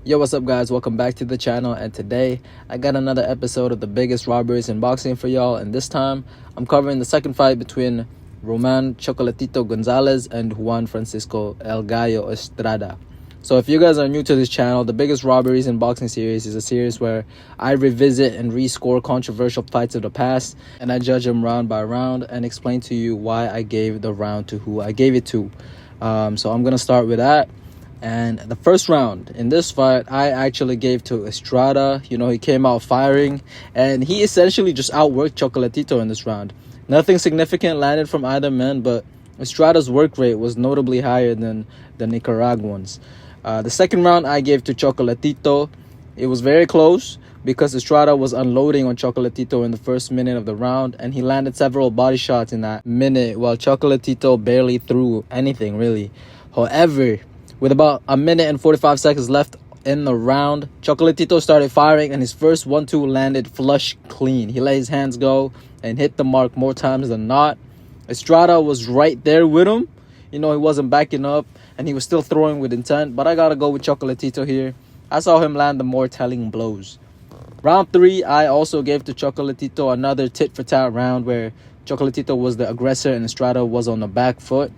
Yo, what's up guys? Welcome back to the channel, and today I got another episode of the biggest robberies in boxing for y'all, and this time I'm covering the second fight between Chocolatito Gonzalez and Juan Francisco El Gallo Estrada. So if you guys are new to this channel, the biggest robberies in boxing series is a series where I revisit and rescore controversial fights of the past, and I judge them round by round and explain to you why I gave the round to who I gave it to. So I'm gonna start with that. And the first round in this fight, I actually gave to Estrada. You know, he came out firing, and he essentially just outworked Chocolatito in this round. Nothing significant landed from either man, but Estrada's work rate was notably higher than the Nicaraguans. The second round, I gave to Chocolatito. It was very close because Estrada was unloading on Chocolatito in the first minute of the round, and he landed several body shots in that minute, while Chocolatito barely threw anything, really. However, with about a minute and 45 seconds left in the round, Chocolatito started firing, and his first 1-2 landed flush clean. He let his hands go and hit the mark more times than not. Estrada was right there with him. You know, he wasn't backing up, and he was still throwing with intent, but I gotta go with Chocolatito here. I saw him land the more telling blows. Round 3, I also gave to Chocolatito, another tit-for-tat round where Chocolatito was the aggressor and Estrada was on the back foot.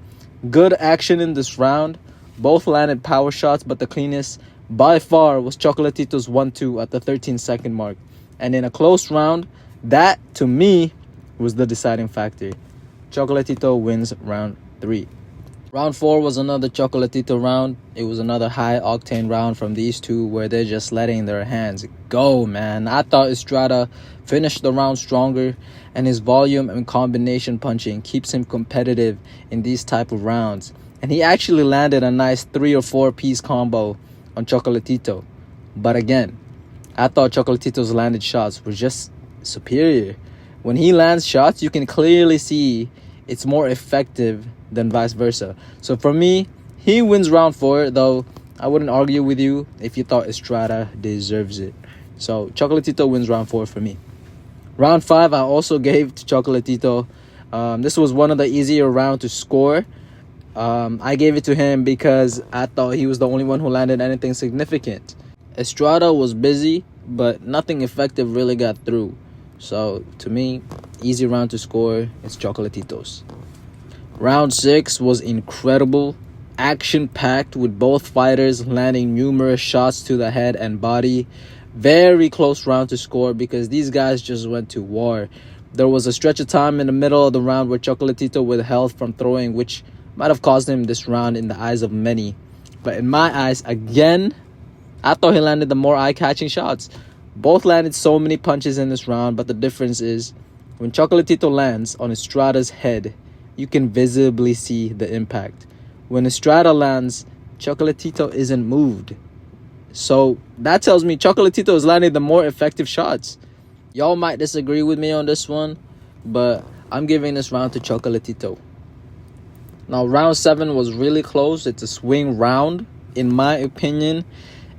Good action in this round. Both landed power shots, but the cleanest by far was Chocolatito's 1-2 at the 13-second mark. And in a close round, that to me was the deciding factor. Chocolatito wins round 3. Round 4 was another Chocolatito round. It was another high-octane round from these two where they're just letting their hands go, man. I thought Estrada finished the round stronger, and his volume and combination punching keeps him competitive in these type of rounds. And he actually landed a nice 3 or 4 piece combo on Chocolatito. But again, I thought Chocolatito's landed shots were just superior. When he lands shots, you can clearly see it's more effective than vice versa. So for me, he wins round 4, though I wouldn't argue with you if you thought Estrada deserves it. So Chocolatito wins round 4 for me. Round 5, I also gave to Chocolatito. This was one of the easier rounds to score. I gave it to him because I thought he was the only one who landed anything significant. Estrada was busy, but nothing effective really got through. So, to me, easy round to score. It's Chocolatito's. Round 6 was incredible. Action-packed with both fighters landing numerous shots to the head and body. Very close round to score because these guys just went to war. There was a stretch of time in the middle of the round where Chocolatito withheld from throwing, which might have caused him this round in the eyes of many. But in my eyes, again, I thought he landed the more eye-catching shots. Both landed so many punches in this round, but the difference is when Chocolatito lands on Estrada's head, you can visibly see the impact. When Estrada lands, Chocolatito isn't moved. So that tells me Chocolatito is landing the more effective shots. Y'all might disagree with me on this one, but I'm giving this round to Chocolatito. Now, round 7 was really close. It's a swing round, in my opinion.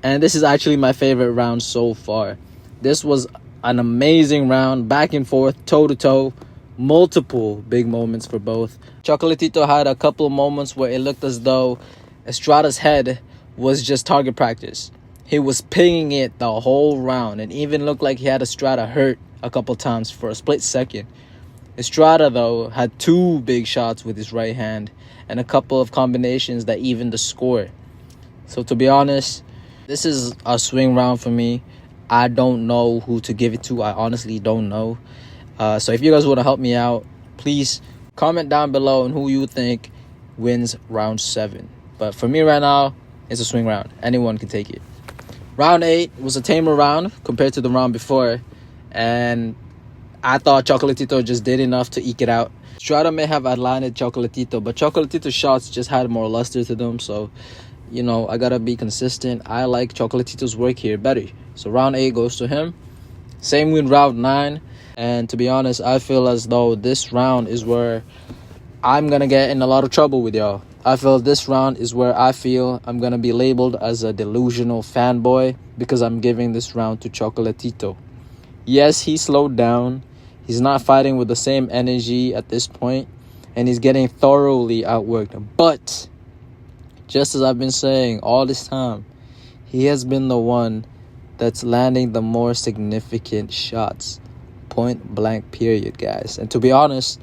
And this is actually my favorite round so far. This was an amazing round, back and forth, toe-to-toe. Multiple big moments for both. Chocolatito had a couple of moments where it looked as though Estrada's head was just target practice. He was pinging it the whole round and even looked like he had Estrada hurt a couple times for a split second. Estrada, though, had 2 big shots with his right hand and a couple of combinations that evened the score. So, to be honest, this is a swing round for me. I don't know who to give it to. I honestly don't know. So, if you guys want to help me out, please comment down below on who you think wins round 7. But for me right now, it's a swing round. Anyone can take it. Round 8 was a tamer round compared to the round before. And I thought Chocolatito just did enough to eke it out. Estrada may have outlined Chocolatito, but Chocolatito's shots just had more luster to them. So, you know, I gotta be consistent. I like Chocolatito's work here better. So round 8 goes to him. Same with round 9. And to be honest, I feel as though this round is where I'm gonna get in a lot of trouble with y'all. I feel this round is where I feel I'm gonna be labeled as a delusional fanboy because I'm giving this round to Chocolatito. Yes, he slowed down. He's not fighting with the same energy at this point, and he's getting thoroughly outworked. But just as I've been saying all this time, he has been the one that's landing the more significant shots. Point blank period, guys. And to be honest,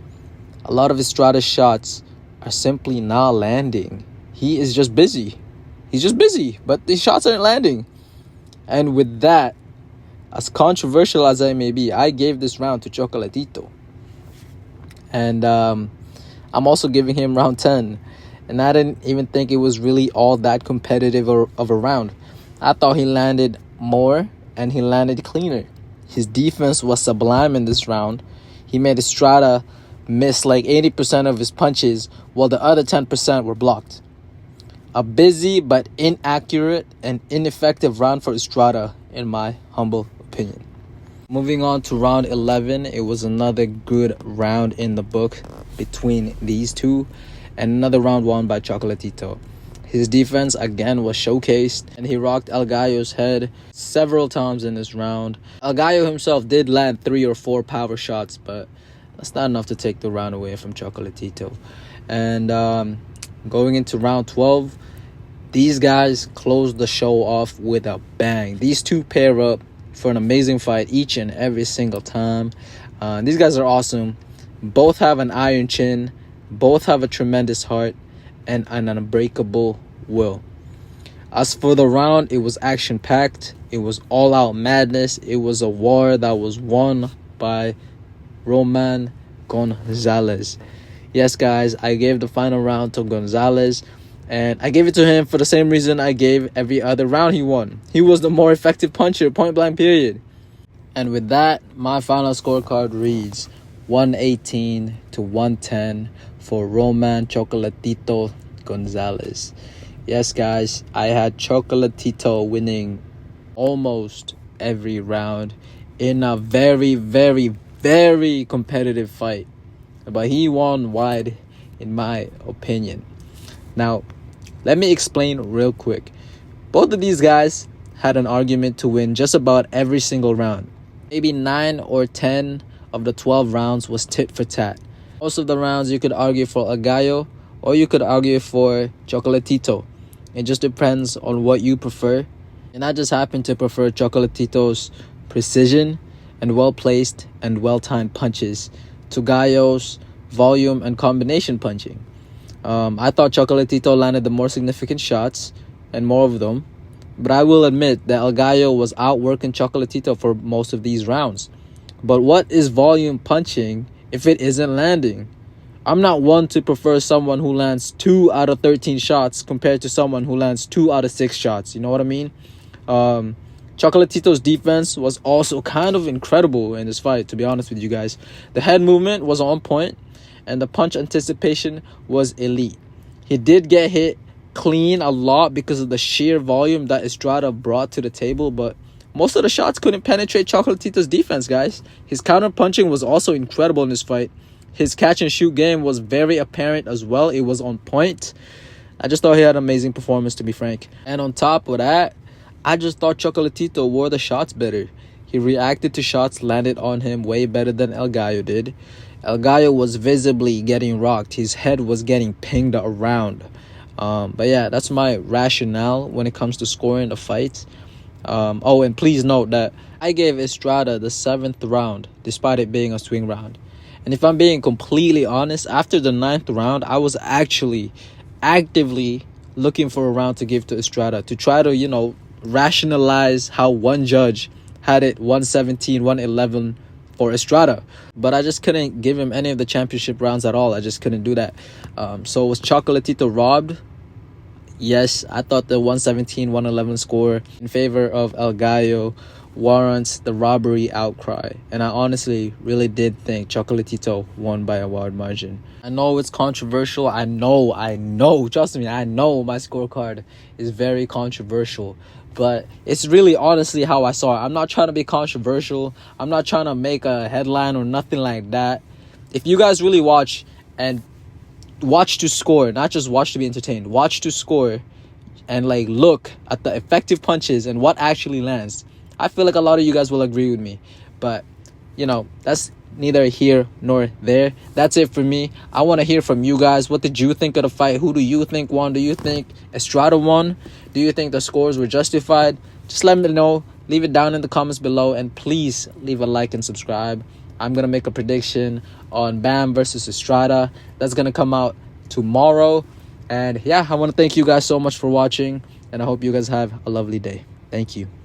a lot of Estrada's shots are simply not landing. He is just busy. He's just busy, but these shots aren't landing. And with that, as controversial as I may be, I gave this round to Chocolatito. And I'm also giving him round 10. And I didn't even think it was really all that competitive of a round. I thought he landed more and he landed cleaner. His defense was sublime in this round. He made Estrada miss like 80% of his punches, while the other 10% were blocked. A busy but inaccurate and ineffective round for Estrada, in my humble opinion. Moving on to round 11, it was another good round in the book between these two, and another round won by Chocolatito. His defense again was showcased, and he rocked El Gallo's head several times in this round. El Gallo himself did land 3 or 4 power shots, but that's not enough to take the round away from Chocolatito. And going into round 12, these guys closed the show off with a bang. These two pair up for an amazing fight each and every single time. These guys are awesome. Both have an iron chin. Both have a tremendous heart and an unbreakable will. As for the round, it was action-packed. It was all-out madness. It was a war that was won by Roman Gonzalez. Yes, guys, I gave the final round to Gonzalez, and I gave it to him for the same reason I gave every other round he won. He was the more effective puncher, point blank period. And with that, my final scorecard reads 118 to 110 for Roman Chocolatito Gonzalez. Yes, guys, I had Chocolatito winning almost every round in a very, very, very competitive fight. But he won wide, in my opinion. Now, let me explain real quick. Both of these guys had an argument to win just about every single round. Maybe 9 or 10 of the 12 rounds was tit for tat. Most of the rounds you could argue for a Gallo or you could argue for Chocolatito. It just depends on what you prefer. And I just happen to prefer Chocolatito's precision and well-placed and well-timed punches to Gallo's volume and combination punching. I thought Chocolatito landed the more significant shots and more of them. But I will admit that El Gallo was outworking Chocolatito for most of these rounds. But what is volume punching if it isn't landing? I'm not one to prefer someone who lands 2 out of 13 shots compared to someone who lands 2 out of 6 shots. You know what I mean? Chocolatito's defense was also kind of incredible in this fight, to be honest with you guys. The head movement was on point, and the punch anticipation was elite. He did get hit clean a lot because of the sheer volume that Estrada brought to the table, but most of the shots couldn't penetrate Chocolatito's defense, guys. His counter punching was also incredible in this fight. His catch and shoot game was very apparent as well. It was on point. I just thought he had an amazing performance, to be frank. And on top of that, I just thought Chocolatito wore the shots better. He reacted to shots landed on him way better than El Gallo did. El Gallo was visibly getting rocked. His head was getting pinged around. But yeah, that's my rationale when it comes to scoring the fight. Oh, and please note that I gave Estrada the 7th round, despite it being a swing round. And if I'm being completely honest, after the 9th round, I was actually actively looking for a round to give to Estrada to try to, rationalize how one judge had it 117, 111 for Estrada. But I just couldn't give him any of the championship rounds at all. I just couldn't do that. So was Chocolatito robbed? Yes, I thought the 117, 111 score in favor of El Gallo warrants the robbery outcry. And I honestly really did think Chocolatito won by a wide margin. I know it's controversial. I know. Trust me, I know my scorecard is very controversial. But it's really honestly how I saw it. I'm not trying to be controversial. I'm not trying to make a headline or nothing like that. If you guys really watch and watch to score, not just watch to be entertained, watch to score and look at the effective punches and what actually lands, I feel like a lot of you guys will agree with me. But that's neither here nor there. That's it for me. I want to hear from you guys. What did you think of the fight? Who do you think won? Do you think Estrada won? Do you think the scores were justified? Just let me know. Leave it down in the comments below, and please leave a like and subscribe. I'm gonna make a prediction on Bam versus Estrada. That's gonna come out tomorrow. And yeah, I want to thank you guys so much for watching, and I hope you guys have a lovely day. Thank you.